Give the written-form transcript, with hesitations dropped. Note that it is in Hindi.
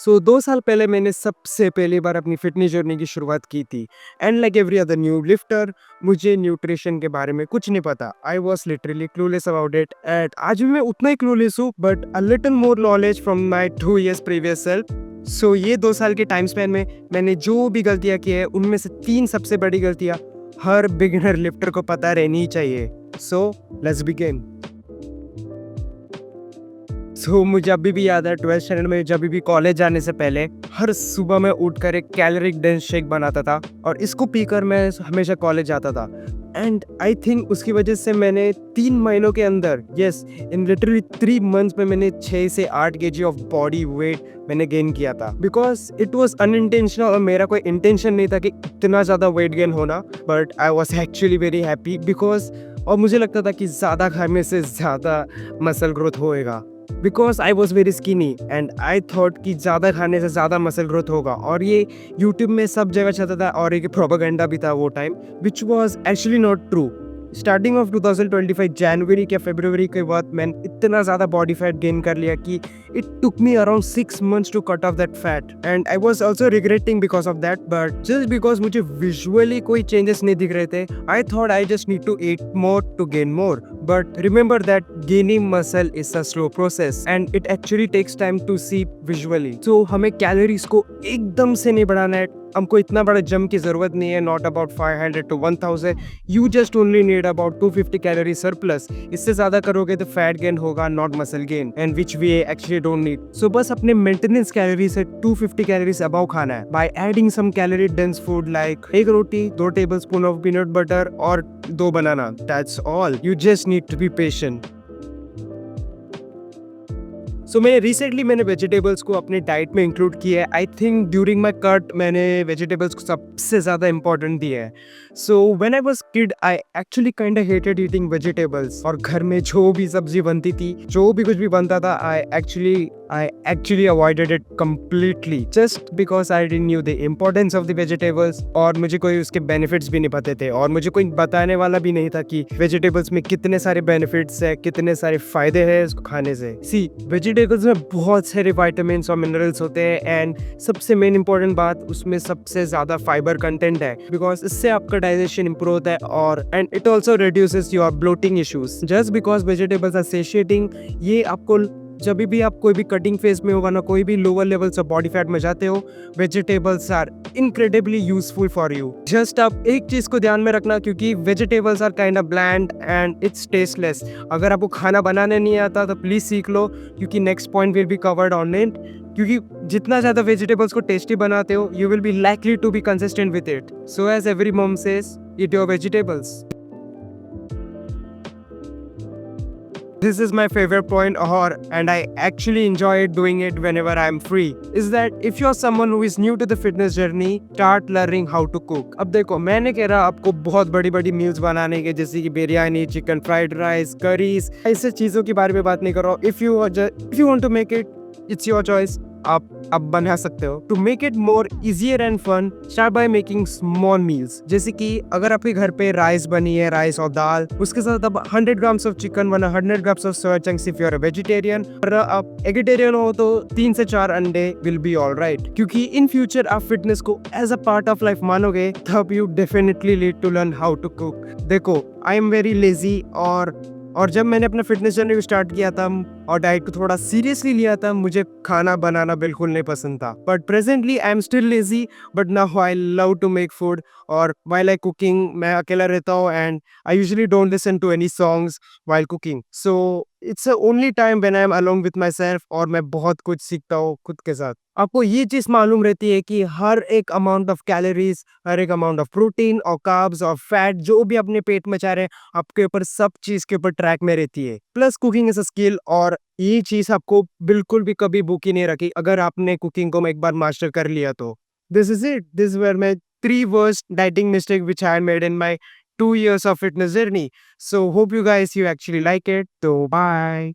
सो 2 साल पहले मैंने सबसे पहली बार अपनी फ़िटनेस जर्नी की शुरुआत की थी and like every other new lifter मुझे न्यूट्रिशन के बारे में कुछ नहीं पता। I was literally clueless about it and आज भी मैं उतना ही क्लूलेस हूँ but a little more knowledge from my 2 years previous self. So ये 2 साल के टाइम स्पैन में मैंने जो भी गलतियाँ की है उनमें से 3 सबसे बड़ी गलतियाँ हर बिगिनर लिफ्टर को पता रहनी ही चाहिए। So let's begin. मुझे अभी भी याद है 12th स्टैंडर्ड में जब भी कॉलेज जाने से पहले हर सुबह मैं उठकर एक कैलोरिक डेंस शेक बनाता था और इसको पीकर मैं हमेशा कॉलेज जाता था। एंड आई थिंक उसकी वजह से मैंने 3 महीनों के अंदर इन लिटरली 3 मंथ्स में मैंने 6 से 8 केजी ऑफ बॉडी वेट मैंने गेन किया था बिकॉज इट वॉज अनइंटेंशनल और मेरा कोई इंटेंशन नहीं था कि इतना ज़्यादा वेट गेन होना, but I was actually very happy because और मुझे लगता था कि ज़्यादा खाने से ज़्यादा मसल ग्रोथ होएगा because I was very skinny and I thought कि ज़्यादा खाने से ज़्यादा मसल ग्रोथ होगा और ये यूट्यूब में सब जगह चलता था और एक प्रोपेगेंडा भी था वो time which was actually not true. Starting of 2025 जनवरी के फरवरी के बाद मैंने इतना ज़्यादा बॉडी फैट गेन कर लिया कि it took me around 6 months to cut off that fat and I was also regretting because of that, but just because मुझे विजुअली कोई चेंजेस नहीं दिख रहे थे I thought I just need to eat more to gain more. But remember that gaining muscle is a slow process and it actually takes time to see visually. So हमें कैलोरीज को एकदम से नहीं बढ़ाना है, हमको इतना बड़ा जंप की जरूरत नहीं है, not about 500 to 1000, you just only need about 250 calorie surplus. इससे ज्यादा करोगे तो फैट गेन होगा, not muscle gain, and which we actually don't need. So बस अपने मेंटेनेंस कैलोरी से 250 कैलोरीज अबव खाना है by adding some calorie dense food like एक रोटी, 2 टेबलस्पून ऑफ पीनट बटर और 2 banana. That's all, you just need to be patient. मैंने रिसेंटली वेजिटेबल्स को अपने डाइट में इंक्लूड किया है। I think during my cut मैंने वेजिटेबल्स को सबसे ज़्यादा इंपॉर्टेंट दिया है। When I was kid I actually kind of hated eating vegetables और घर में जो भी सब्जी बनती थी, जो भी कुछ भी बनता था, I actually avoided it completely just because I didn't knew the importance of the vegetables और मुझे कोई उसके benefits भी नहीं पते थे और मुझे कोई बताने वाला भी नहीं था कि vegetables में कितने सारे benefits है, कितने सारे फायदे हैं इसको खाने से। See, vegetables में बहुत सारे vitamins और minerals होते हैं and सबसे main important बात उसमें सबसे ज़्यादा fiber content है because इससे आपका digestion improve होता है और and it also reduces your bloating issues just because vegetables are satiating। ये आपको जब भी आप कोई भी कटिंग फेज में होगा ना, कोई भी लोअर लेवल से बॉडी फैट में जाते हो, vegetables are incredibly useful for you. Just आप एक चीज को ध्यान में रखना क्योंकि vegetables are kind of bland and it's tasteless. अगर आपको खाना बनाने नहीं आता तो प्लीज सीख लो क्योंकि next point will be covered on it. क्योंकि जितना ज्यादा वेजिटेबल्स को टेस्टी बनाते हो you will be likely to be consistent with it. So as every mom says, eat your vegetables. This is my favorite point and I actually enjoy doing it whenever I'm free, is that if you're someone who is new to the fitness journey, start learning how to cook। अब देखो, मैंने कह रहा आपको बहुत बड़ी बड़ी मील्स बनाने के, जैसे कि biryani, chicken fried rice, curries, ऐसे चीज़ों के बारे में बात नहीं कर रहा हूँ। If you want to make it, it's your choice। आप बना सकते हो। To make it more easier and fun, start by making small meals. जैसे कि अगर आपके घर पे राइस बनी है, राइस और दाल, उसके साथ आप 100 grams ऑफ चिकन वरना 100 grams of soya chunks if you are a vegetarian, और आप एगिटेरियन हो तो 3 से 4 अंडे विल बी ऑल राइट। क्योंकि इन फ्यूचर आप फिटनेस को as a part of life मानोगे तब you definitely need to learn how to cook. देखो, आई एम वेरी लेजी और जब मैंने अपना फिटनेस जर्नी को स्टार्ट किया था और डाइट को थोड़ा सीरियसली लिया था, मुझे खाना बनाना बिल्कुल नहीं पसंद था। But presently I am still lazy, but now I love to make food. और व्हाइल आई कुकिंग, मैं अकेला रहता हूँ and I usually don't listen to any songs while cooking. So it's only time when I am along with myself और मैं बहुत कुछ सीखता हूँ खुद के साथ। आपको ये चीज मालूम रहती है कि हर एक अमाउंट ऑफ कैलोरीज, हर एक अमाउंट ऑफ प्रोटीन और कार्ब्स और फैट जो भी अपने पेट में जा रहे हैं, आपके ऊपर सब चीज के ऊपर ट्रैक में रहती है। Plus cooking is a skill और ये चीज आपको बिल्कुल भी कभी भूखी नहीं रखी अगर आपने कुकिंग को एक बार मास्टर कर लिया तो। This is it, this were my 3 worst dieting mistake which I made in my 2 years of fitness journey. So hope you guys you actually like it. So bye.